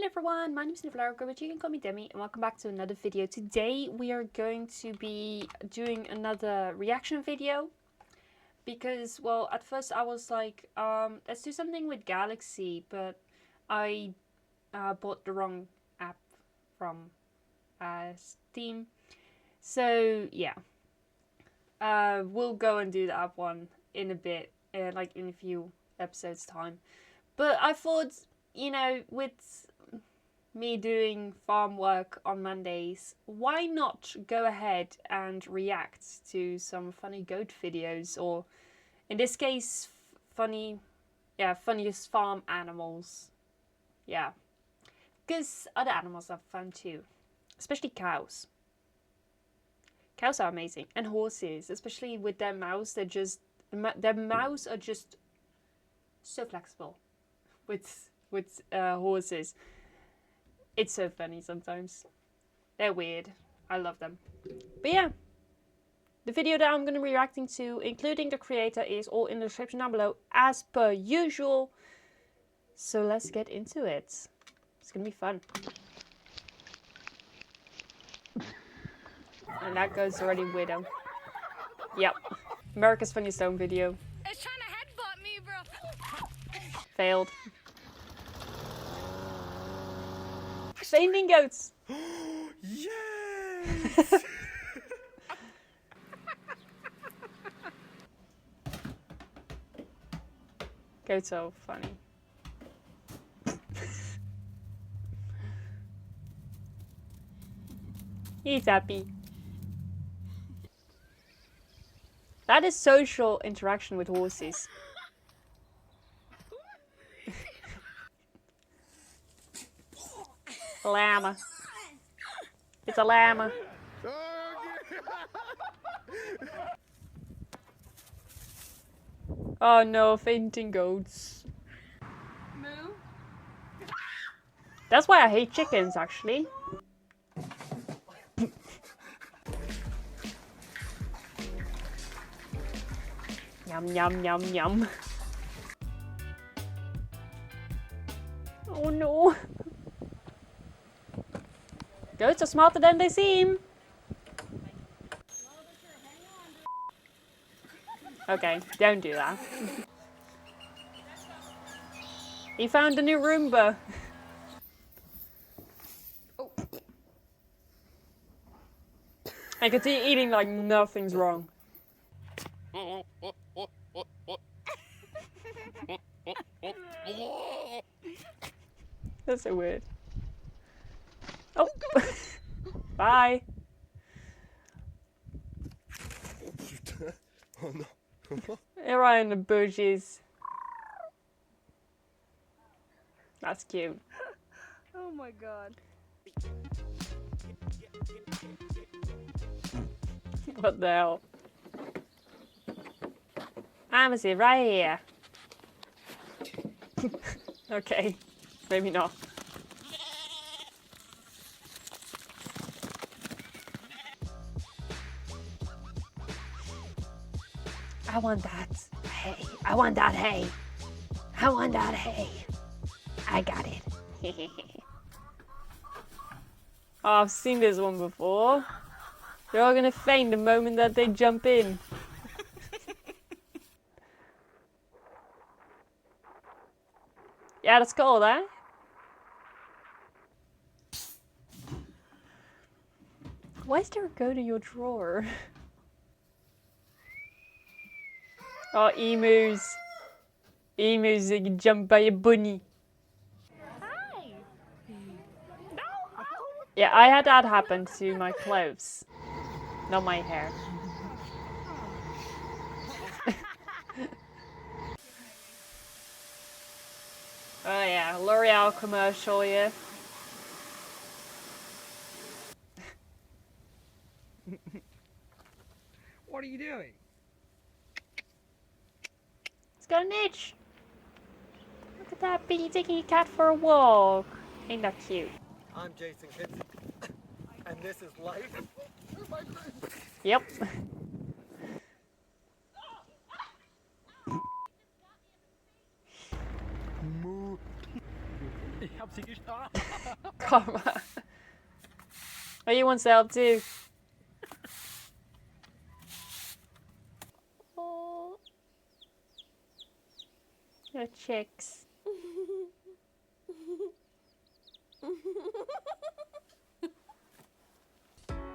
everyone, my name is NewFlowerGirl, but you can call me Demi, and welcome back to another video. Today we are going to be doing another reaction video because, well, at first I was like, let's do something with Galaxy, but I bought the wrong app from Steam. So yeah, we'll go and do that one in a bit, like in a few episodes time. But I thought, you know, with me doing farm work on Mondays, why not go ahead and react to some funny goat videos, or in this case, funniest farm animals. Yeah, because other animals are fun too, especially cows. Cows are amazing, and horses, especially with their mouths. Their mouths are just so flexible. With horses, it's so funny sometimes. They're weird. I love them. But yeah, the video that I'm going to be reacting to, including the creator, is all in the description down below as per usual. So let's get into it. It's going to be fun. And that goes already with him. Yep. America's Funniest Home Video. It's trying to headbutt me, bro. Failed. Fainting goats. Yes! Goats are funny. He's happy. That is social interaction with horses. Llama. It's a llama. Oh no, fainting goats. Moo. That's why I hate chickens, actually. Yum, yum, yum, yum. Oh no. Goats are smarter than they seem. Okay, don't do that. He found a new Roomba. Oh. I could see eating like nothing's wrong. That's so weird. Oh, bye. Oh no. Here I am in the bushes. That's cute. Oh my god. What the hell? I'm gonna sit right here. Okay, maybe not. I want that hay. I want that hay. I want that hay. I got it. Oh, I've seen this one before. They're all gonna faint the moment that they jump in. Yeah, that's cool, eh? Why is there a goat in your drawer? Oh, emus. Emus that can jump by a bunny. Hi. No. Yeah, I had that happen to my clothes. Not my hair. Oh yeah, L'Oreal commercial, yeah. What are you doing? It's got an itch. Look at that bee taking a cat for a walk. Ain't that cute? I'm Jason Kinsey, and this is life. Yep. Moo. Ich hab sie geschlagen. Come on. Oh, you want to help too? Oh. Your chicks.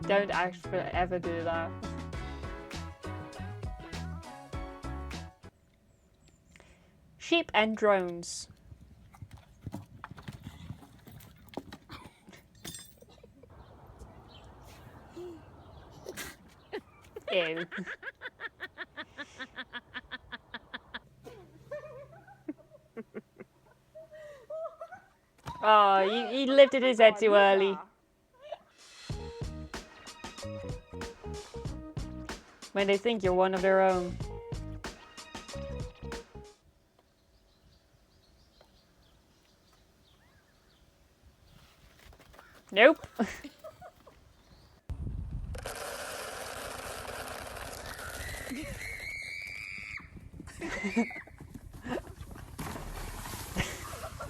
Don't actually ever do that. Sheep and drones. Ew. Oh, he lifted his head too early. When they think you're one of their own. Nope.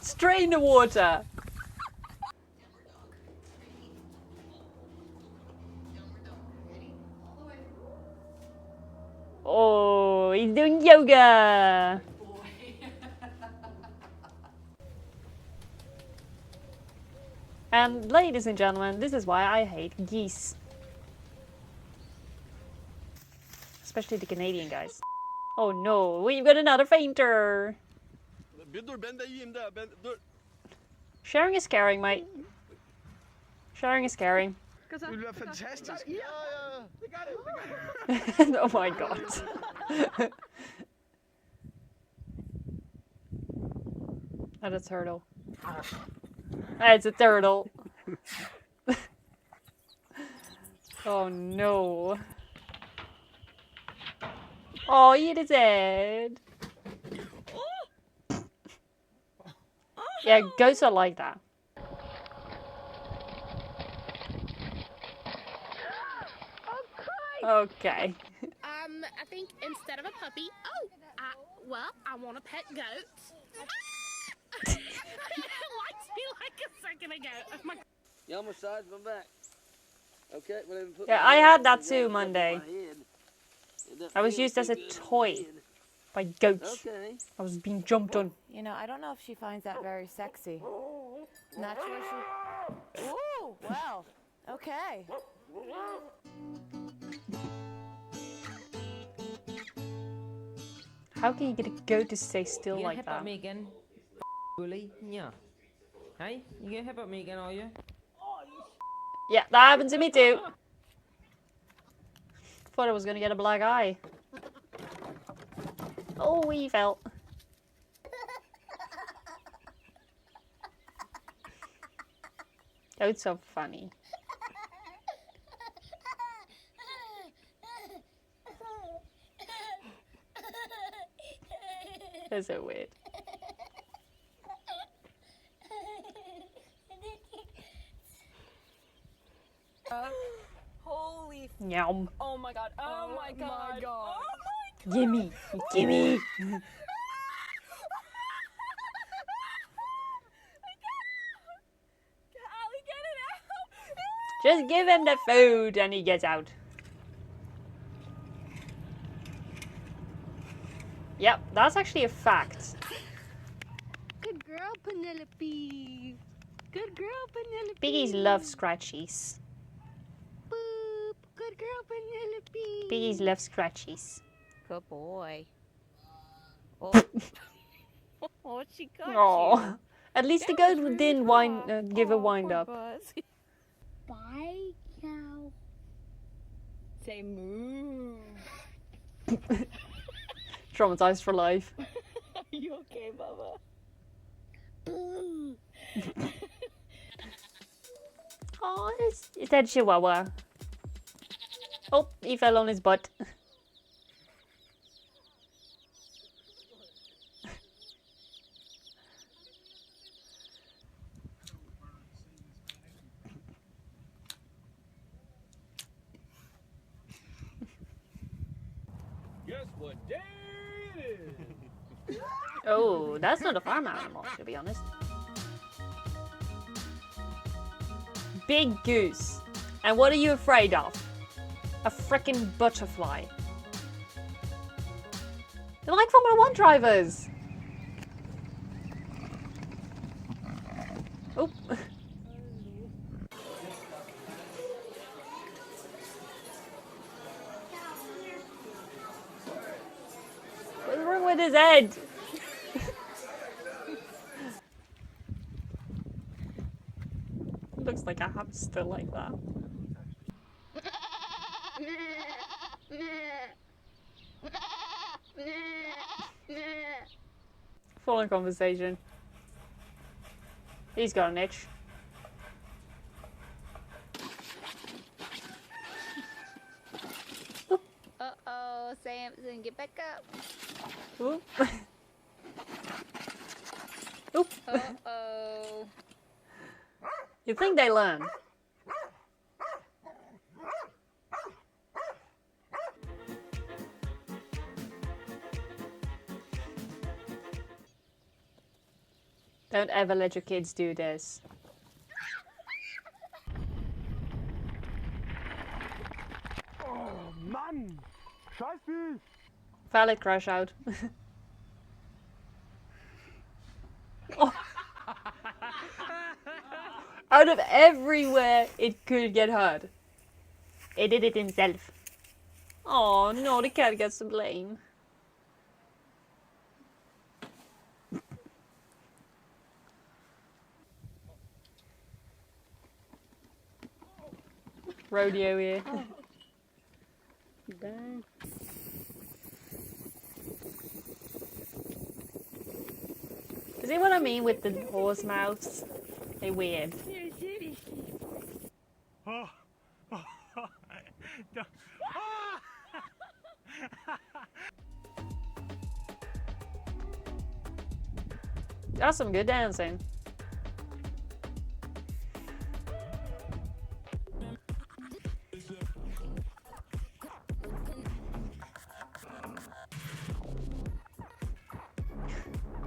Straight in the water. Oh, he's doing yoga. And ladies and gentlemen, this is why I hate geese. Especially the Canadian guys. Oh no, we've got another fainter. Sharing is caring, mate. Sharing is caring. Fantastic. Ja, ja. We got it. Oh my god. That's a turtle. It's a turtle. Oh no. Oh, he hit his head. Yeah, ghosts are like that. Okay. I think instead of a puppy, well, I want a pet goat. It likes me like a second ago. Oh my God. You almost sides my back. Okay, well, put Yeah, I had that too Monday. I was used as a toy by goats. Okay. I was being jumped on. You know, I don't know if she finds that very sexy. Not sure she... Ooh, well, okay. How can you get a goat to stay still You like help that? me again, bully. Yeah. Hey, you gonna help me again, are you? Yeah, that happened to me too. Thought I was gonna get a black eye. Oh, he fell. Goats so funny. That's so weird. Holy. Yum. Oh my god. Oh my god. Oh my god. Gimme. Gimme. Just give him the food and he gets out. Yep, that's actually a fact. Good girl, Penelope. Good girl, Penelope. Piggies love scratchies. Boop. Good girl, Penelope. Piggies love scratchies. Good boy. Oh, she got Aww. At least the goat didn't give a wind up. Bye, cow. Say moo. Traumatized for life. Are you okay, Bubba? Boo. Oh, it's that chihuahua. Oh, he fell on his butt. Guess what day it is? Oh, that's not a farm animal, to be honest. big goose. And what are you afraid of? A frickin' butterfly. They're like Formula 1 drivers. Oh. What's wrong with his head? Looks like a hamster like that. Full on conversation. He's got an itch. Uh-oh, Samson, get back up. Oop. Oop. Uh-oh. You think they learn? Don't ever let your kids do this. Oh Mann! Scheiße! Valid crash out. Oh. Out of everywhere it could get hurt, it did it himself. Oh no, the cat gets the blame. Rodeo here. Dang. You see what I mean with the horse mouths? They're weird. Oh. That's some good dancing.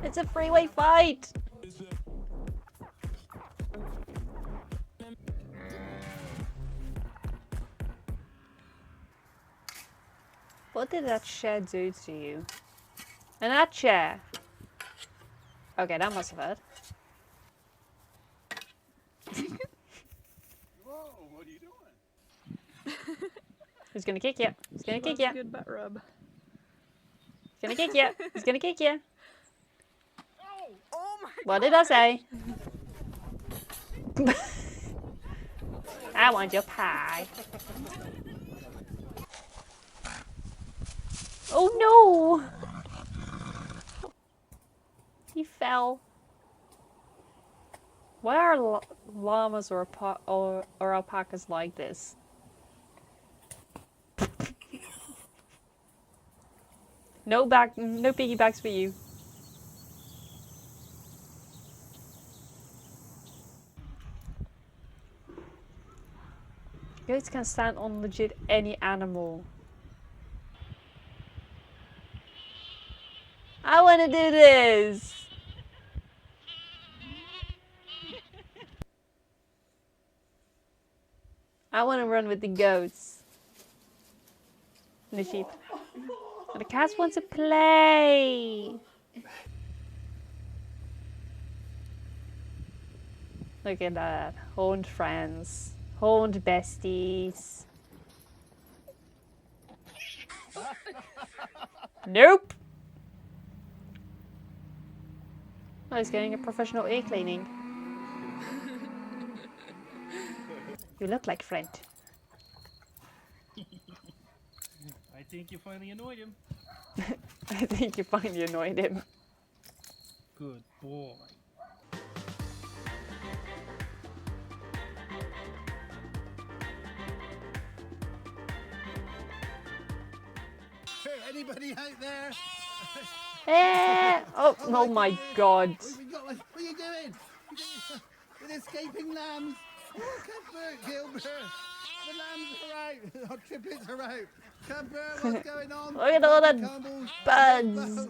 It's a freeway fight! What did that chair do to you? And that chair? Okay, that must have hurt. Whoa, what are you doing? He's gonna kick you. He's gonna kick you. Good butt rub. He's gonna kick you. He's gonna kick you. Oh my What did I say? I want your pie. Oh no! He fell. Why are llamas or alpacas like this? No piggybacks for you. Goats can stand on legit any animal. I want to do this. I want to run with the goats. And the sheep. And the cats want to play. Look at that. Horned friends. Horned besties. Nope. Oh, he's getting a professional ear cleaning. You look like Friend. I think you finally annoyed him. I think you finally annoyed him. Good boy. Hey, anybody out there? Eh. Oh, oh my god. What are you doing? With escaping lambs? Oh, Cuthbert, Gilbert. The lambs are out. Our triplets are out. Cuthbert, what's going on? Look at all the Campbell's. buds.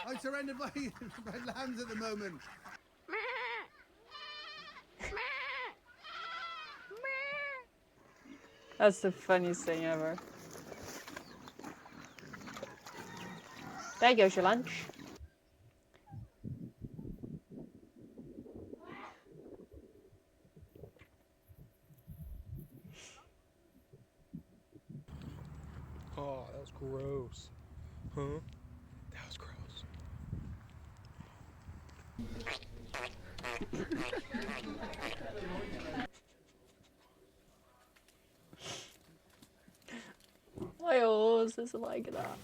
I'm surrounded by lambs at the moment. That's the funniest thing ever. There goes your lunch. Oh, that was gross. Huh? That was gross. Why horse is like that?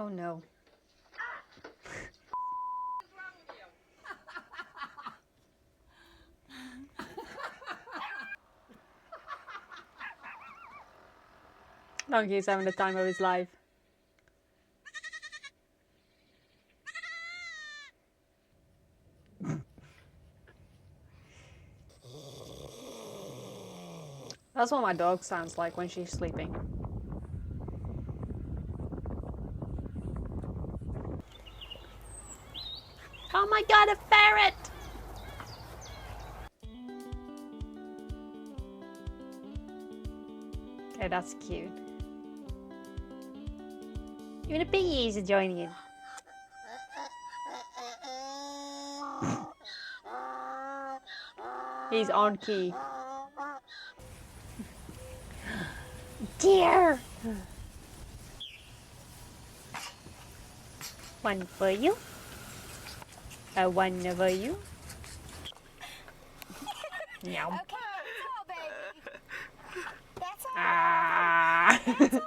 Oh no. Donkey's having the time of his life. That's what my dog sounds like when she's sleeping. Oh my god, a ferret! Okay, that's cute. Even the piggies are joining in. He's on key. Dear! One for you. One for you. Meow. Okay, that's all, baby. That's all. Ah. That's all.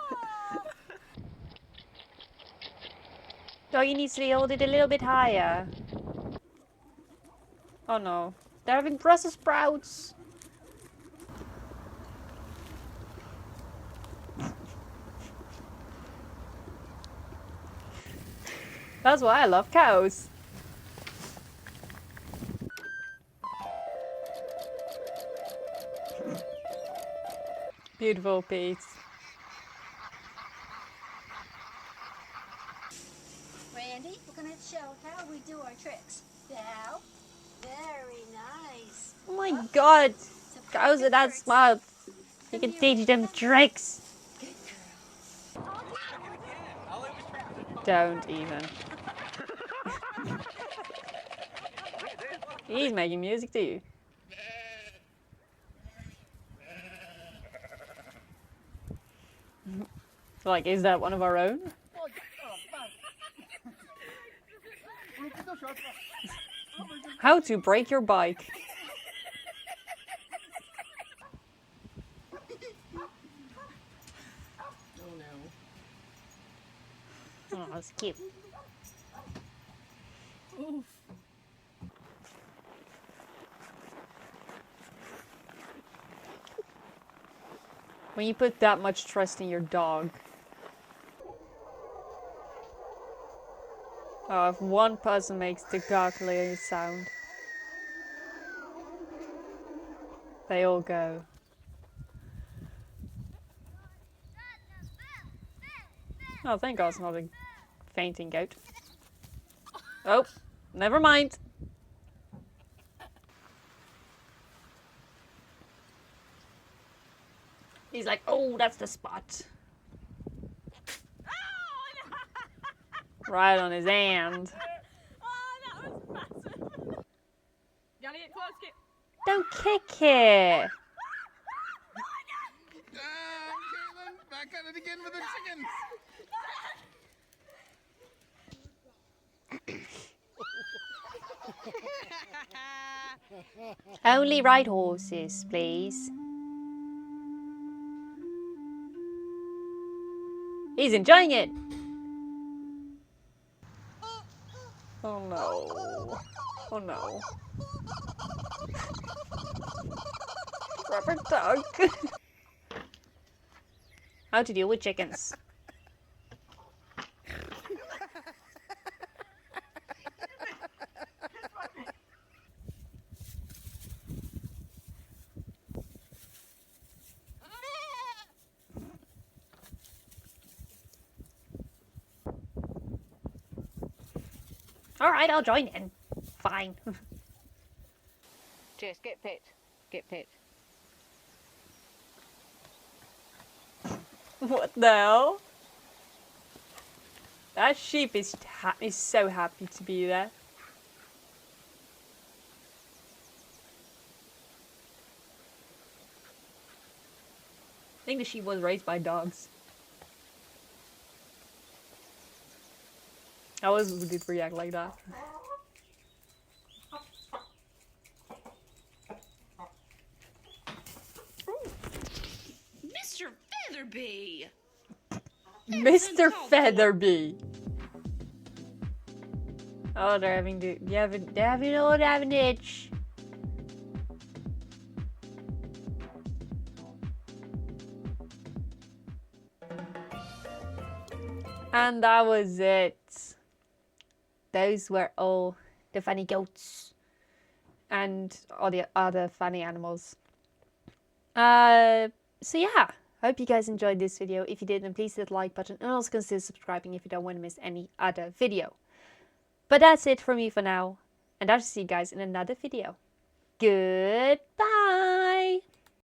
Doggy needs to hold it a little bit higher. Oh no. They're having Brussels sprouts. That's why I love cows. Beautiful piece. Randy, we're going to show how we do our tricks. Now, very nice. Oh my god. Cows are that smart. You can teach them tricks. Don't even. He's making music too. Like, is that one of our own? How to break your bike. Oh, that's cute. Oof. When you put that much trust in your dog. Oh, if one person makes the gargling sound, they all go. Oh, thank God it's not a fainting goat. Oh, never mind. He's like, oh, that's the spot. Right on his hand. Oh, that was massive. You gotta get close, get. Don't kick it. Caitlin, back at it again with the chickens. Only ride horses, please. He's enjoying it. Oh no. Oh no. Rubber duck. How to deal with chickens. Alright, I'll join in. Fine. Just get pet. Get pet. What the hell? That sheep is so happy to be there. I think the sheep was raised by dogs. I always did react like that. Mr. Featherby! Mr. Featherby. Oh, they're having an itch. And that was it. Those were all the funny goats and all the other funny animals. So yeah, hope you guys enjoyed this video. If you did, then please hit the like button and also consider subscribing if you don't want to miss any other video. But that's it from me for now, and I'll see you guys in another video. Goodbye!